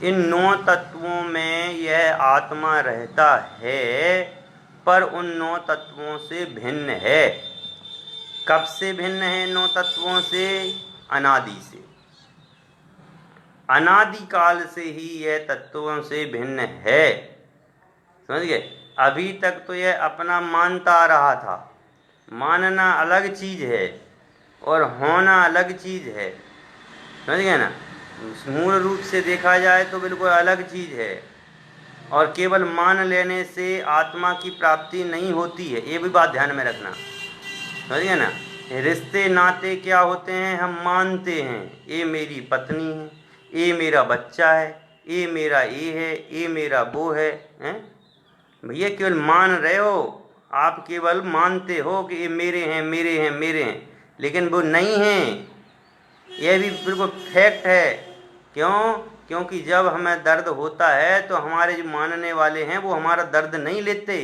इन 9 तत्वों में यह आत्मा रहता है, पर उन 9 तत्वों से भिन्न है। कब से भिन्न है 9 तत्वों से? अनादि से। अनादि काल से ही यह तत्वों से भिन्न है। समझ गए? अभी तक तो यह अपना मानता आ रहा था। मानना अलग चीज है और होना अलग चीज है। समझ गए ना? मूल रूप से देखा जाए तो बिल्कुल अलग चीज है, और केवल मान लेने से आत्मा की प्राप्ति नहीं होती है, ये भी बात ध्यान में रखना। समझ गए ना? रिश्ते नाते क्या होते हैं? हम मानते हैं, ये मेरी पत्नी है, ये मेरा बच्चा है, ये मेरा ये है, ये मेरा वो है, हैं? भैया केवल मान रहे हो, आप केवल मानते हो कि ये मेरे हैं, मेरे हैं, मेरे हैं, लेकिन वो नहीं हैं। यह भी बिल्कुल फैक्ट है। क्यों? क्योंकि जब हमें दर्द होता है तो हमारे जो मानने वाले हैं वो हमारा दर्द नहीं लेते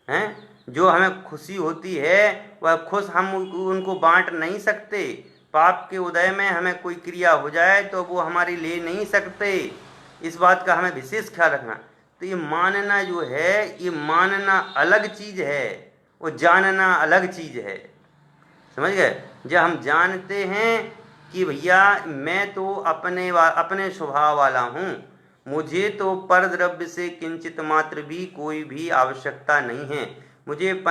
हैं। जो हमें खुशी होती है वह खुश हम उनको बांट नहीं सकते। पाप के उदय में हमें कोई क्रिया हो जाए तो वो हमारी ले नहीं सकते। इस बात का हमें विशेष ख्याल रखना। तो ये मानना जो है, ये मानना अलग चीज है, वो जानना अलग चीज है। समझ गए? जब हम जानते हैं कि भैया मैं तो अपने स्वभाव वाला हूँ, मुझे तो पर द्रव्य से किंचित मात्र भी कोई भी आवश्यकता नहीं है, मुझे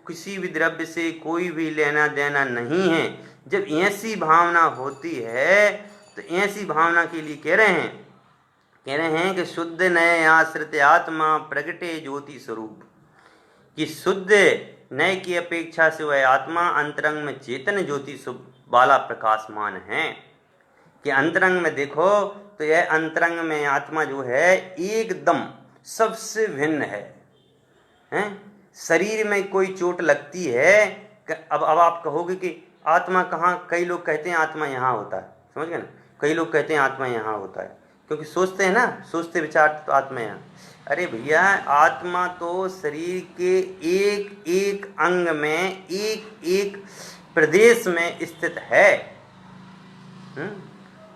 किसी भी द्रव्य से कोई भी लेना देना नहीं है। जब ऐसी भावना होती है तो ऐसी भावना के लिए कह रहे हैं कि शुद्ध नए आश्रित आत्मा प्रगटे ज्योति स्वरूप, कि शुद्ध नए की अपेक्षा से वह आत्मा अंतरंग में चेतन ज्योति वाला प्रकाशमान है। कि अंतरंग में देखो तो यह अंतरंग में आत्मा जो है एकदम सबसे भिन्न है, हैं? शरीर में कोई चोट लगती है, अब आप कहोगे कि आत्मा कहाँ? कई लोग कहते हैं आत्मा यहाँ होता है। समझ गए ना? कई लोग कहते हैं आत्मा यहाँ होता है, क्योंकि सोचते हैं ना, सोचते विचार तो आत्मा यहाँ। अरे भैया, आत्मा तो शरीर के एक एक अंग में, एक एक प्रदेश में स्थित है।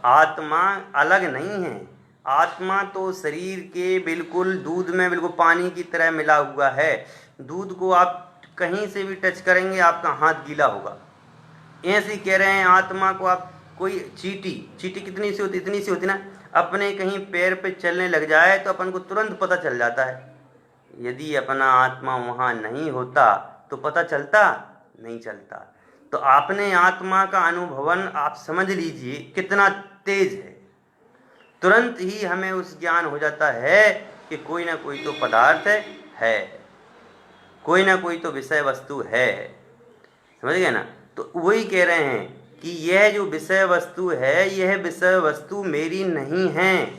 आत्मा अलग नहीं है। आत्मा तो शरीर के बिल्कुल दूध में बिल्कुल पानी की तरह मिला हुआ है। दूध को आप कहीं से भी टच करेंगे आपका हाथ गीला होगा। ऐसे ही कह रहे हैं आत्मा को आप कोई चींटी कितनी सी होती, इतनी सी होती ना, अपने कहीं पैर पे चलने लग जाए तो अपन को तुरंत पता चल जाता है। यदि अपना आत्मा वहाँ नहीं होता तो पता चलता नहीं चलता। तो आपने आत्मा का अनुभवन आप समझ लीजिए कितना तेज है। तुरंत ही हमें उस ज्ञान हो जाता है कि कोई ना कोई तो पदार्थ है, कोई ना कोई तो विषय वस्तु है। समझ गए ना? तो वही कह रहे हैं कि यह जो विषय वस्तु है, यह विषय वस्तु मेरी नहीं है।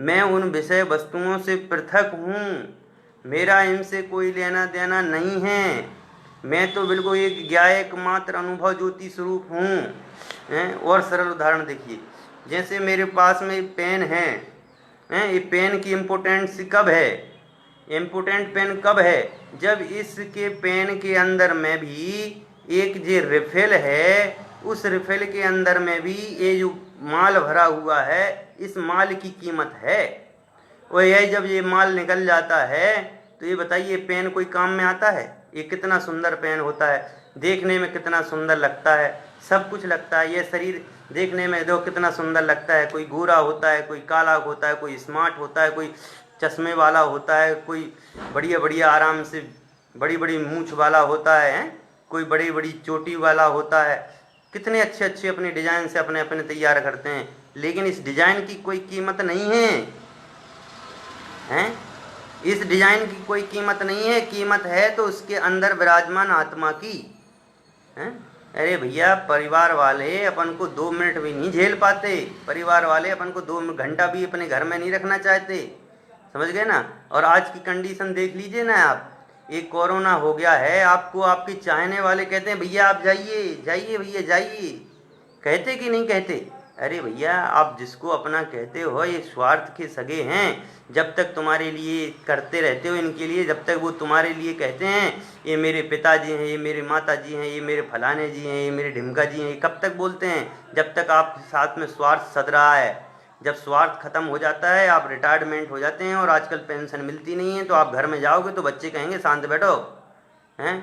मैं उन विषय वस्तुओं से पृथक हूँ, मेरा इनसे कोई लेना देना नहीं है। मैं तो बिल्कुल एक ज्ञायक मात्र अनुभव ज्योति स्वरूप हूँ। और सरल उदाहरण देखिए, जैसे मेरे पास में पेन है, ये पेन की इम्पोर्टेंस कब है? इम्पोर्टेंट पेन कब है? जब इसके पेन के अंदर में भी एक जो रिफिल है, उस रिफिल के अंदर में भी ये जो माल भरा हुआ है, इस माल की कीमत है। और यही जब ये माल निकल जाता है तो ये बताइए पेन कोई काम में आता है? ये कितना सुंदर पेन होता है, देखने में कितना सुंदर लगता है, सब कुछ लगता है। ये शरीर देखने में देखो कितना सुंदर लगता है। कोई गोरा होता है, कोई काला होता है, कोई स्मार्ट होता है, कोई चश्मे वाला होता है, कोई बढ़िया बढ़िया आराम से बड़ी बड़ी मूंछ वाला होता है, कोई बड़ी बड़ी चोटी वाला होता है। कितने अच्छे अच्छे अपने डिजाइन से अपने अपने तैयार करते हैं। लेकिन इस डिजाइन की कोई कीमत नहीं है, हैं? इस डिजाइन की कोई कीमत नहीं है, कीमत है तो उसके अंदर विराजमान आत्मा की, हैं? अरे भैया, परिवार वाले अपन को 2 मिनट भी नहीं झेल पाते, परिवार वाले अपन को 2 घंटा भी अपने घर में नहीं रखना चाहते, समझ गए ना। और आज की कंडीशन देख लीजिए ना आप, एक कोरोना हो गया है, आपको आपके चाहने वाले कहते हैं भैया आप जाइए जाइए भैया जाइए, कहते कि नहीं कहते? अरे भैया, आप जिसको अपना कहते हो ये स्वार्थ के सगे हैं, जब तक तुम्हारे लिए करते रहते हो इनके लिए, जब तक वो तुम्हारे लिए कहते हैं ये मेरे पिताजी हैं, ये मेरे माता जी हैं, ये मेरे फलाने जी हैं, ये मेरे ढिमका जी हैं, ये कब तक बोलते हैं? जब तक आप साथ में स्वार्थ सद रहा है। जब स्वार्थ खत्म हो जाता है, आप रिटायरमेंट हो जाते हैं और आजकल पेंशन मिलती नहीं है, तो आप घर में जाओगे तो बच्चे कहेंगे शांत बैठो, हैं?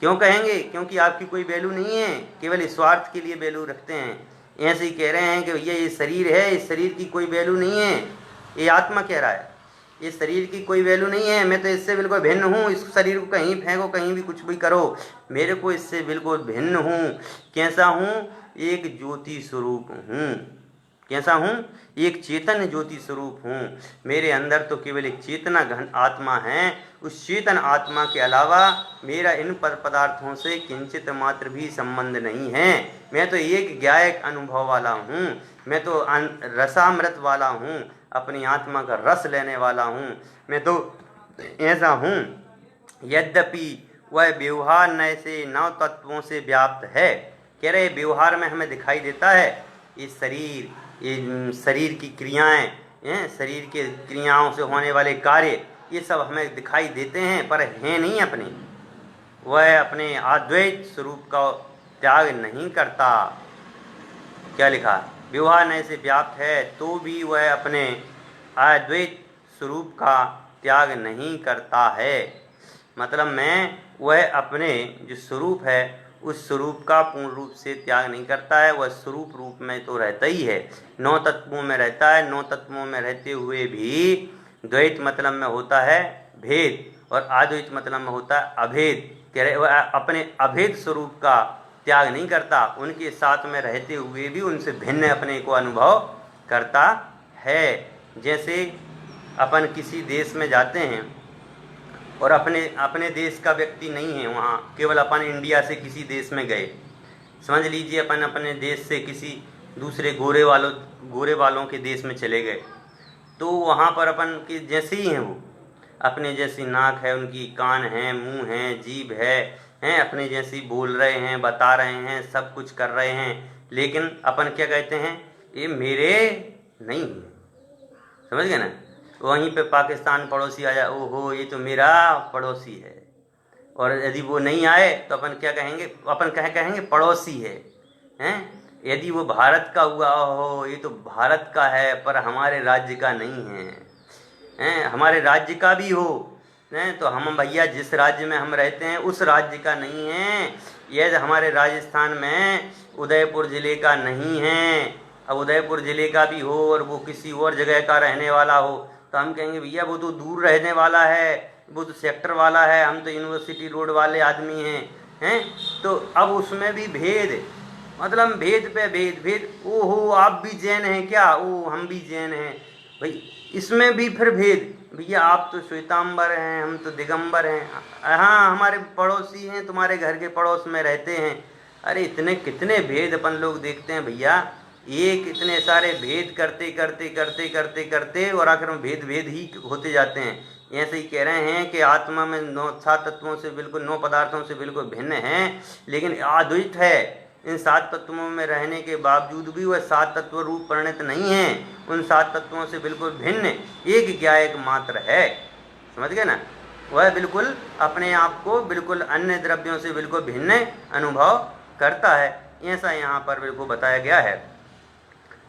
क्यों कहेंगे? क्योंकि आपकी कोई वैल्यू नहीं है, केवल इस स्वार्थ के लिए वैल्यू रखते हैं। ऐसे ही कह रहे हैं कि भैया ये शरीर है, इस शरीर की कोई वैल्यू नहीं है, ये आत्मा कह रहा है इस शरीर की कोई वैल्यू नहीं है, मैं तो इससे बिल्कुल भिन्न हूँ, इस शरीर को कहीं फेंको, कहीं भी कुछ भी करो, मेरे को इससे बिल्कुल भिन्न हूँ। कैसा हूँ? एक ज्योति स्वरूप हूँ। कैसा हूँ? एक चेतन ज्योति स्वरूप हूँ। मेरे अंदर तो केवल एक चेतना घन आत्मा है, उस चेतन आत्मा के अलावा मेरा इन पदार्थों से किंचित मात्र भी संबंध नहीं है। मैं तो एक ज्ञायक अनुभव वाला हूँ, मैं तो रसामृत वाला हूँ, अपनी आत्मा का रस लेने वाला हूँ, मैं तो ऐसा हूँ। यद्यपि वह व्यवहार नए से नव तत्वों से व्याप्त है। कह रहे व्यवहार में हमें दिखाई देता है ये शरीर, ये शरीर की क्रियाएं, शरीर के क्रियाओं से होने वाले कार्य, ये सब हमें दिखाई देते हैं, पर हैं नहीं अपने। वह अपने अद्वैत स्वरूप का त्याग नहीं करता। क्या लिखा? व्यवहार नए से व्याप्त है तो भी वह अपने अद्वैत स्वरूप का त्याग नहीं करता है। मतलब में वह अपने जो स्वरूप है उस स्वरूप का पूर्ण रूप से त्याग नहीं करता है, वह स्वरूप रूप में तो रहता ही है, 9 तत्वों में रहता है। 9 तत्वों में रहते हुए भी द्वैत मतलब में होता है भेद और अद्वैत मतलब में होता है अभेद। कह रहे वह अपने अभेद स्वरूप का त्याग नहीं करता, उनके साथ में रहते हुए भी उनसे भिन्न अपने को अनुभव करता है। जैसे अपन किसी देश में जाते हैं और अपने देश का व्यक्ति नहीं है वहाँ, केवल अपन इंडिया से किसी देश में गए, समझ लीजिए अपन अपने देश से किसी दूसरे गोरे वालों के देश में चले गए, तो वहाँ पर अपन के जैसे ही हैं, वो अपने जैसी नाक है, उनकी कान है, मुंह है, जीभ हैं, अपने जैसी बोल रहे हैं, बता रहे हैं, सब कुछ कर रहे हैं, लेकिन अपन क्या कहते हैं? ये मेरे नहीं है, समझ गए ना। वहीं पे पाकिस्तान पड़ोसी आ जाए, ओहो ये तो मेरा पड़ोसी है, और यदि वो नहीं आए तो अपन क्या कहेंगे? अपन कहेंगे पड़ोसी है, हैं? यदि वो भारत का हुआ, ओहो ये तो भारत का है पर हमारे राज्य का नहीं है, हैं? हमारे राज्य का भी हो, हैं? तो हम भैया जिस राज्य में हम रहते हैं उस राज्य का नहीं है। यदि हमारे राजस्थान में उदयपुर ज़िले का नहीं है, अब उदयपुर ज़िले का भी हो और वो किसी और जगह का रहने वाला हो, तो हम कहेंगे भैया वो तो दूर रहने वाला है, वो तो सेक्टर वाला है, हम तो यूनिवर्सिटी रोड वाले आदमी हैं। तो अब उसमें भी भेद, मतलब भेद पे भेद। ओहो आप भी जैन हैं क्या? ओ हम भी जैन हैं भाई, इसमें भी फिर भेद। भैया आप तो श्वेतांबर हैं, हम तो दिगंबर हैं, हाँ हमारे पड़ोसी हैं, तुम्हारे घर के पड़ोस में रहते हैं। अरे इतने कितने भेद अपन लोग देखते हैं भैया, एक इतने सारे भेद करते करते करते करते करते और आखिर में भेद ही होते जाते हैं। ऐसे ही कह रहे हैं कि आत्मा में 7 तत्वों से बिल्कुल 9 पदार्थों से बिल्कुल भिन्न है, लेकिन अद्वैत है। इन 7 तत्वों में रहने के बावजूद भी वह 7 तत्व रूप परिणत नहीं है, उन 7 तत्वों से बिल्कुल भिन्न एक ज्ञायक मात्र है, समझ गए ना। वह बिल्कुल अपने आप को बिल्कुल अन्य द्रव्यों से बिल्कुल भिन्न अनुभव करता है, ऐसा यहाँ पर बिल्कुल बताया गया है।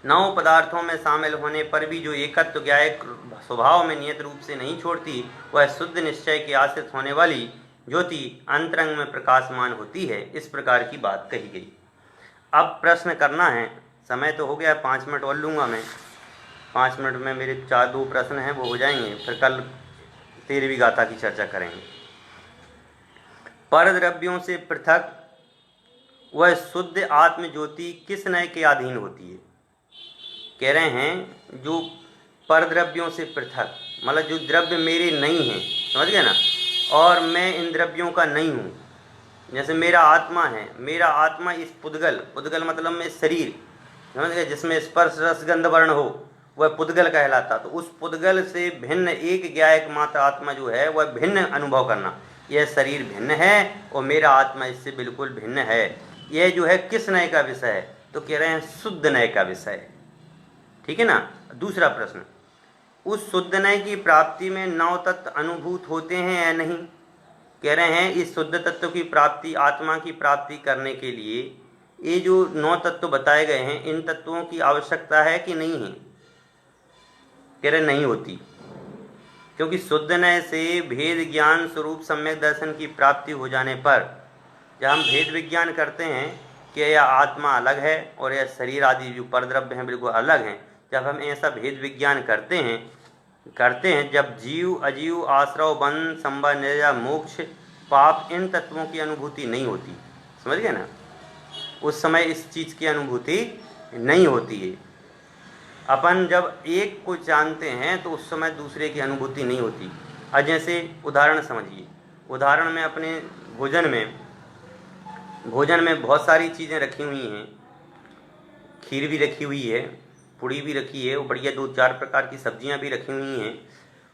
9 पदार्थों में शामिल होने पर भी जो एकत्व ज्ञायक स्वभाव में नियत रूप से नहीं छोड़ती, वह शुद्ध निश्चय के आश्रित होने वाली ज्योति अंतरंग में प्रकाशमान होती है। इस प्रकार की बात कही गई। अब प्रश्न करना है, समय तो हो गया, 5 मिनट और लूँगा मैं, 5 मिनट में मेरे 2 प्रश्न हैं वो हो जाएंगे, फिर कल 13वीं गाथा की चर्चा करेंगे। पर द्रव्यों से पृथक वह शुद्ध आत्म ज्योति किस नय के अधीन होती है? कह रहे हैं जो परद्रव्यों से पृथक, मतलब जो द्रव्य मेरे नहीं हैं, समझ गए ना, और मैं इन द्रव्यों का नहीं हूँ। जैसे मेरा आत्मा है, मेरा आत्मा इस पुद्गल, पुद्गल मतलब में शरीर, समझ गए, जिसमें स्पर्श रस गंध वर्ण हो, वह पुद्गल कहलाता। तो उस पुद्गल से भिन्न एक ज्ञायक मात्र आत्मा जो है वह भिन्न अनुभव करना, यह शरीर भिन्न है और मेरा आत्मा इससे बिल्कुल भिन्न है। यह जो है किस नय का विषय है? तो कह रहे हैं शुद्ध नय का विषय। ठीक है ना। दूसरा प्रश्न, उस शुद्ध नय की प्राप्ति में नौ तत्व अनुभूत होते हैं या नहीं? कह रहे हैं इस शुद्ध तत्व की प्राप्ति, आत्मा की प्राप्ति करने के लिए ये जो 9 तत्व बताए गए हैं, इन तत्वों की आवश्यकता है कि नहीं है? कह रहे नहीं होती, क्योंकि शुद्ध नय से भेद ज्ञान स्वरूप सम्यक दर्शन की प्राप्ति हो जाने पर, जब हम भेद विज्ञान करते हैं कि यह आत्मा अलग है और यह शरीर आदि जो परद्रव्य हैं बिल्कुल अलग हैं, जब हम ऐसा भेद विज्ञान करते हैं, जब जीव अजीव आश्रव बंध संबंध निर्जा मोक्ष पाप इन तत्वों की अनुभूति नहीं होती, समझ गए ना। उस समय इस चीज़ की अनुभूति नहीं होती है। अपन जब एक को जानते हैं तो उस समय दूसरे की अनुभूति नहीं होती। अब जैसे उदाहरण समझिए, उदाहरण में अपने भोजन में बहुत सारी चीज़ें रखी हुई हैं, खीर भी रखी हुई है, पूड़ी भी रखी है, और बढ़िया 2-4 प्रकार की सब्जियां भी रखी हुई हैं,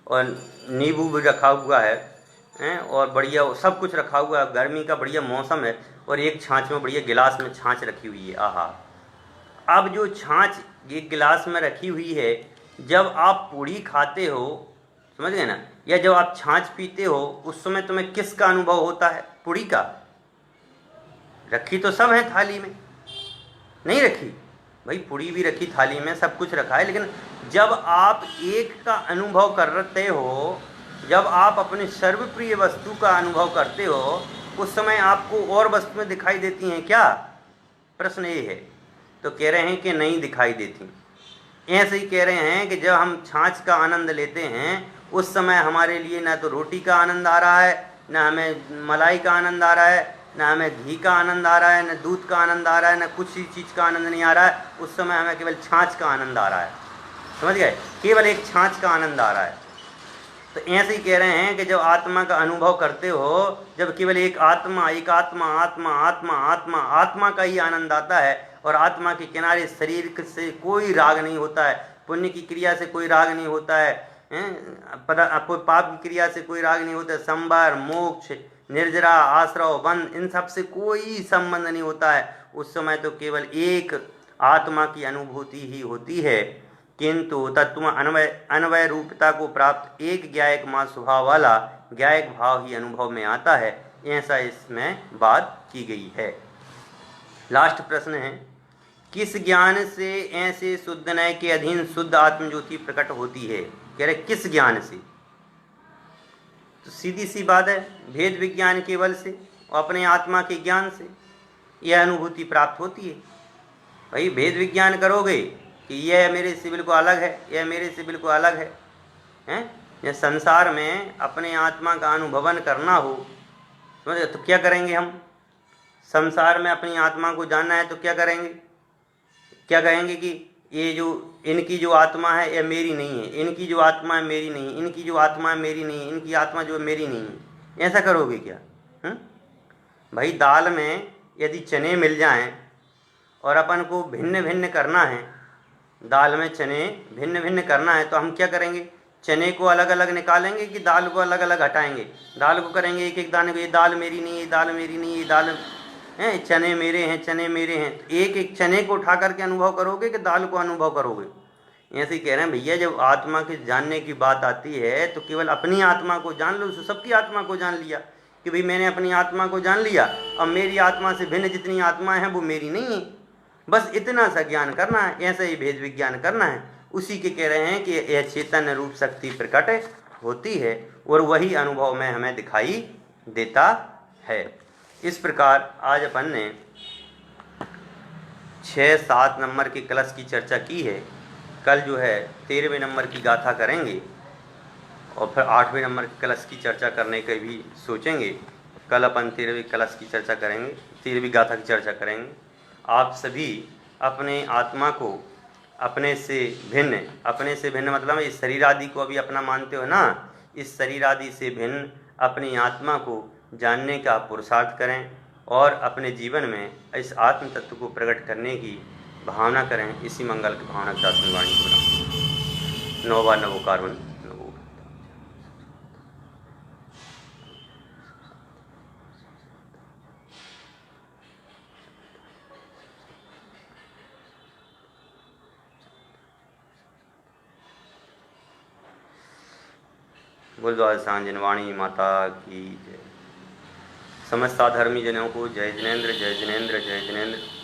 और नींबू भी रखा हुआ है, और बढ़िया सब कुछ रखा हुआ है। गर्मी का बढ़िया मौसम है और एक छाछ में बढ़िया गिलास में छाछ रखी हुई है। आहा, अब जो छाछ एक गिलास में रखी हुई है, जब आप पूड़ी खाते हो, समझ गए ना, या जब आप छाछ पीते हो, उस समय तुम्हें किसका अनुभव होता है? पूड़ी का। रखी तो सब है थाली में, नहीं रखी भाई, पूड़ी भी रखी थाली में, सब कुछ रखा है, लेकिन जब आप एक का अनुभव करते हो, जब आप अपने सर्वप्रिय वस्तु का अनुभव करते हो, उस समय आपको और वस्तुएं दिखाई देती हैं क्या? प्रश्न ये है। तो कह रहे हैं कि नहीं दिखाई देती। ऐसे ही कह रहे हैं कि जब हम छाछ का आनंद लेते हैं, उस समय हमारे लिए ना तो रोटी का आनंद आ रहा है, ना हमें मलाई का आनंद आ रहा है, ना हमें घी का आनंद आ रहा है, ना दूध का आनंद आ रहा है, ना कुछ चीज़ का आनंद नहीं आ रहा है। उस समय हमें केवल छाछ का आनंद आ रहा है, समझ गए, केवल एक छाछ का आनंद आ रहा है। तो ऐसे ही कह रहे हैं कि जब आत्मा का अनुभव करते हो, जब केवल एक आत्मा आत्मा का ही आनंद आता है, और आत्मा के किनारे शरीर से कोई राग नहीं होता है, पुण्य की क्रिया से कोई राग नहीं होता है, पाप की क्रिया से कोई राग नहीं होता है, संबर मोक्ष निर्जरा आश्रव बंध इन सब से कोई संबंध नहीं होता है। उस समय तो केवल एक आत्मा की अनुभूति ही होती है। किंतु तत्व अन्वय रूपता को प्राप्त एक ज्ञायक मात्र स्वभाव वाला ज्ञायक भाव ही अनुभव में आता है, ऐसा इसमें बात की गई है। लास्ट प्रश्न है, किस ज्ञान से ऐसे शुद्ध नय के अधीन शुद्ध आत्मज्योति प्रकट होती है? कह रहे किस ज्ञान से? तो सीधी सी बात है, भेद विज्ञान के बल से और अपने आत्मा के ज्ञान से यह अनुभूति प्राप्त होती है। भाई भेद विज्ञान करोगे कि यह मेरे से बिल्कुल अलग है, यह मेरे से बिल्कुल अलग है, हैं? यह संसार में अपने आत्मा का अनुभवन करना हो, समझ, तो क्या करेंगे हम? संसार में अपनी आत्मा को जानना है तो क्या करेंगे? क्या कहेंगे कि ये जो इनकी जो आत्मा है यह मेरी नहीं है, इनकी जो आत्मा है मेरी नहीं है, इनकी जो आत्मा है मेरी नहीं है, इनकी आत्मा जो है मेरी नहीं है। ऐसा करोगे क्या? भाई दाल में यदि चने मिल जाएं और अपन को भिन्न भिन्न करना है, दाल में चने भिन्न भिन्न करना है, तो हम क्या करेंगे? चने को अलग अलग निकालेंगे कि दाल को अलग अलग हटाएंगे? दाल को करेंगे एक एक दाने को, ये दाल मेरी नहीं, ये दाल मेरी नहीं, ये दाल हैं, चने मेरे हैं, चने मेरे हैं। तो एक एक चने को उठा करके अनुभव करोगे कि दाल को अनुभव करोगे? ऐसे ही कह रहे हैं भैया, जब आत्मा के जानने की बात आती है तो केवल अपनी आत्मा को जान लो, सबकी आत्मा को जान लिया कि भाई मैंने अपनी आत्मा को जान लिया, अब मेरी आत्मा से भिन्न जितनी आत्माएं हैं वो मेरी नहीं है, बस इतना सा ज्ञान करना है। ऐसे ही भेद विज्ञान करना है। उसी के कह रहे हैं कि यह चेतन रूप शक्ति प्रकट होती है और वही अनुभव में हमें दिखाई देता है। इस प्रकार आज अपन ने 6-7 नंबर के कलश की चर्चा की है। कल जो है 13वें नंबर की गाथा करेंगे और फिर 8वें नंबर के कलश की चर्चा करने के भी सोचेंगे। कल अपन 13वें कलश की चर्चा करेंगे, 13वीं गाथा की चर्चा करेंगे। आप सभी अपने आत्मा को अपने से भिन्न, अपने से भिन्न मतलब इस शरीर आदि को अभी अपना मानते हो ना, इस शरीर आदि से भिन्न अपनी आत्मा को जानने का पुरुषार्थ करें और अपने जीवन में इस आत्म तत्व को प्रकट करने की भावना करें। इसी मंगल की भावना के साथ वाणी को बनाओ। नौवा नवो कार्बन नवो। गुरुद्वारा सांजन वाणी माता की जय। समस्त धर्मी जनों को जय जिनेन्द्र, जय जिनेन्द्र, जय जिनेन्द्र।